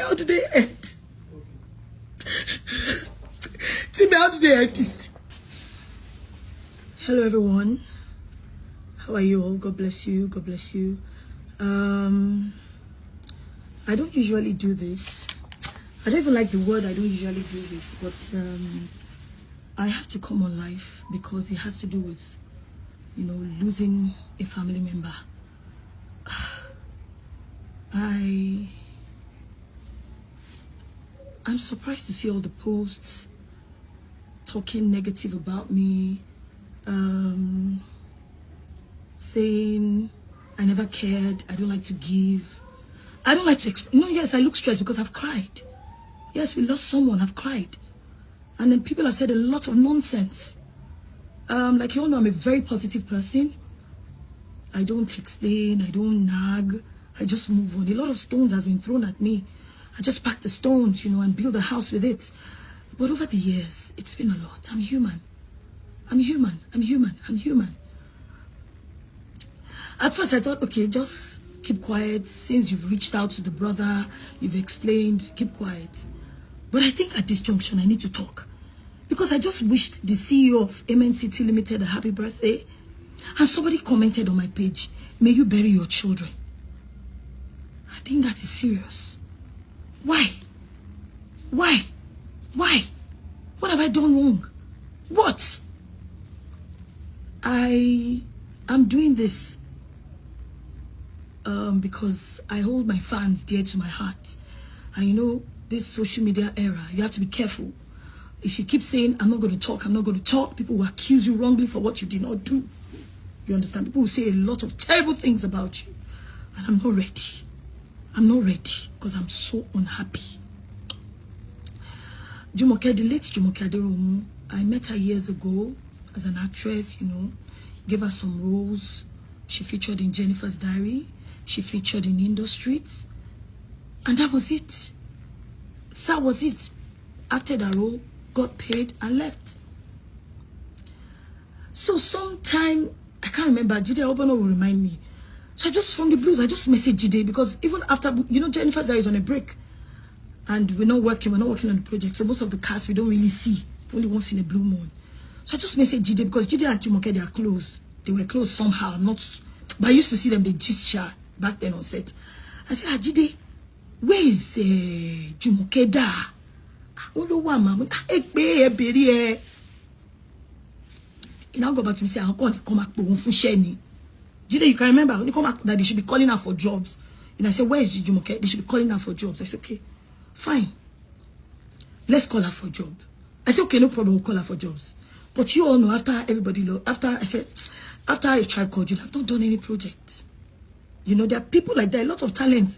how do they end? Tell me, how do they end this? Hello, everyone. How are you all? God bless you. God bless you. I don't usually do this. I don't even like the word. I don't usually do this, but I have to come on live because it has to do with, you know, losing a family member. I'm surprised to see all the posts talking negative about me, saying I never cared, I don't like to give, I don't like to no, yes, I look stressed because I've cried. Yes, we lost someone, I've cried. And then people have said a lot of nonsense. Like you all know, I'm a very positive person. I don't explain, I don't nag, I just move on. A lot of stones has been thrown at me. I just pack the stones, you know, and build a house with it. But over the years, it's been a lot. I'm human. I'm human. I'm human. I'm human. At first, I thought, okay, just keep quiet. Since you've reached out to the brother, you've explained, keep quiet. But I think at this junction, I need to talk. Because I just wished the CEO of Amen City Limited a happy birthday. And somebody commented on my page, may you bury your children. I think that is serious. Why? Why? Why? What have I done wrong? What? I'm doing this because I hold my fans dear to my heart. And you know, this social media era, you have to be careful. If you keep saying, I'm not going to talk, I'm not going to talk, people will accuse you wrongly for what you did not do. You understand? People will say a lot of terrible things about you. And I'm not ready. I'm not ready because I'm so unhappy. Jumoke, the late Jumoke Aderomu, I met her years ago as an actress, you know, gave her some roles. She featured in Jennifer's Diary. She featured in Indo Streets. And that was it. That was it. Acted her role, got paid, and left. So sometime, I can't remember, Jide Obono will remind me. So I just, from the blues, I just messaged Jide because even after, you know, Jennifer's Diary is on a break. And we're not working on the project. So most of the cast, we don't really see. Only once in a blue moon. So I just messaged Jide because Jide and Jumoke, they are close. They were close somehow. But I used to see them, they just share back then on set. I said, Jide, where is Jumoke da? He now go back to me say, I'll come back for sharing. Jide, you can remember when you come back that they should be calling her for jobs. And I said, where is Jumoke? They should be calling her for jobs. I said, okay, fine. Let's call her for a job. I said, okay, no problem, we'll call her for jobs. But you all know, after a tribe called you, I've not done any project. You know, there are people like that, a lot of talent.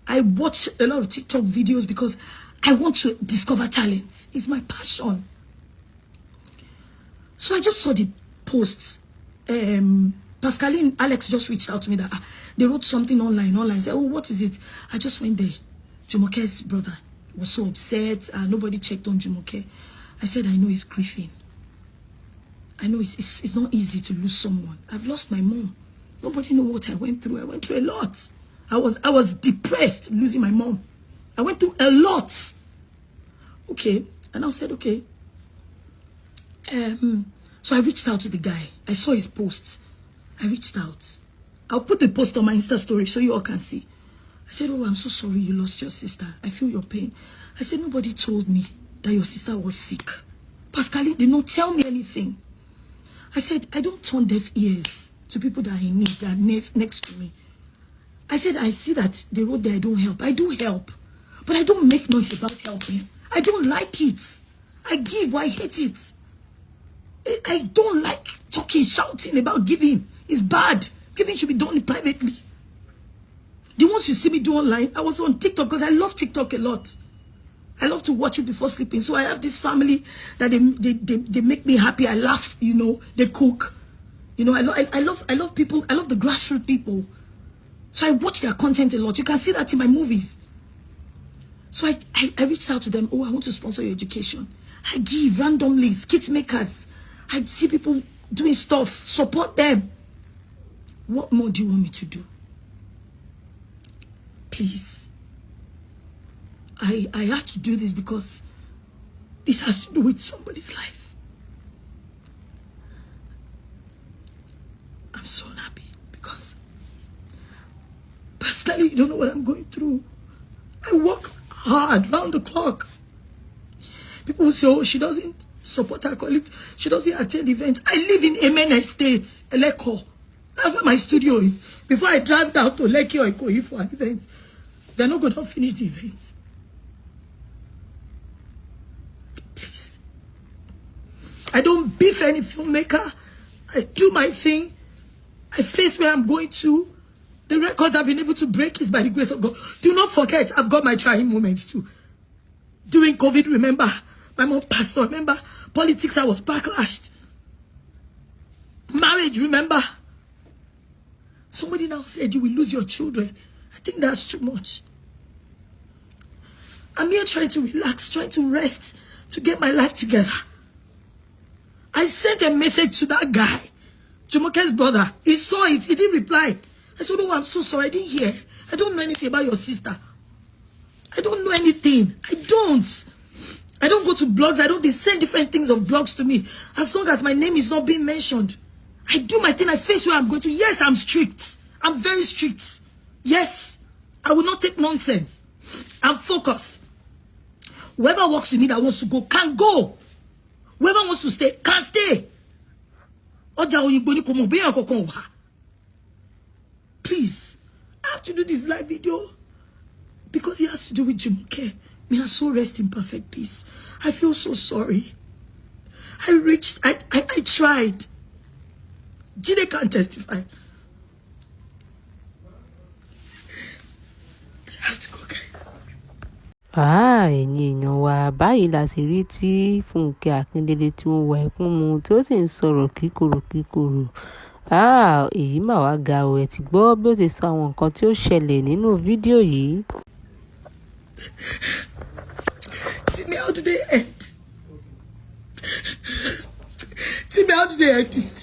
I watch a lot of TikTok videos because I want to discover talent. It's my passion. So I just saw the post. Pascaline, Alex just reached out to me that they wrote something online. I said, oh, what is it? I just went there. Jumoke's brother was so upset. Nobody checked on Jumoke. I said, I know he's grieving. I know it's not easy to lose someone. I've lost my mom. Nobody knows what I went through. I went through a lot. I was depressed losing my mom. I went through a lot. Okay. And I said, okay. So I reached out to the guy. I saw his post. I reached out. I'll put the post on my Insta story so you all can see. I said, oh, I'm so sorry you lost your sister. I feel your pain. I said, nobody told me that your sister was sick. Pascaline did not tell me anything. I said, I don't turn deaf ears to people that are in need, that are next to me. I said, I see that they wrote there I don't help. I do help. But I don't make noise about helping. I don't like it. I give, I hate it. I don't like talking, shouting about giving. It's bad. Giving should be done privately. The ones you see me do online, I was on TikTok because I love TikTok a lot. I love to watch it before sleeping. So I have this family that they make me happy. I laugh, you know, they cook. You know, I love people. I love the grassroots people. So I watch their content a lot. You can see that in my movies. So I reached out to them. Oh, I want to sponsor your education. I give randomly, skit makers. I see people doing stuff. Support them. What more do you want me to do? Please. I had to do this because this has to do with somebody's life. I'm so happy because personally, you don't know what I'm going through. I work hard round the clock. People will say, oh, she doesn't support her colleagues. She doesn't attend events. I live in Amen Estates, Eleko. That's where my studio is. Before I drive down to Lekki or Ikoyi for an event, they're not going to finish the event. Please. I don't beef any filmmaker. I do my thing. I face where I'm going to. The records I've been able to break is by the grace of God. Do not forget, I've got my trying moments too. During COVID, remember, my mom passed on. Remember, politics, I was backlashed. Marriage, remember. Somebody now said you will lose your children. I think that's too much. I'm here trying to relax, trying to rest, to get my life together. I sent a message to that guy, Jumoke's brother. He saw it. He didn't reply. I said, oh, I'm so sorry. I didn't hear. I don't know anything about your sister. I don't know anything. I don't go to blogs. They send different things of blogs to me. As long as my name is not being mentioned. I do my thing. I face where I'm going to. Yes, I'm strict. I'm very strict. Yes, I will not take nonsense. I'm focused. Whoever works with me that wants to go, can go. Whoever wants to stay, can stay. Please, I have to do this live video because it has to do with Jumoke. Me, I so rest in perfect peace. I feel so sorry. I tried. Jide can't testify. I have to go, guys. Ẹ̀yin èèyàn wa báyìí la sì rí tí Fúnkẹ́ Akíndélé tí wọ́n wọ ẹkún mu tí ó sì ń sọ̀rọ̀ kíkorò. Èyí mà wá ga o. Ẹ ti gbọ́ bí ó ti sọ àwọn nǹkan tí ó ṣẹlẹ̀ nínú fídíò yìí. Tell me, how do they end? Tell me, how do they end this?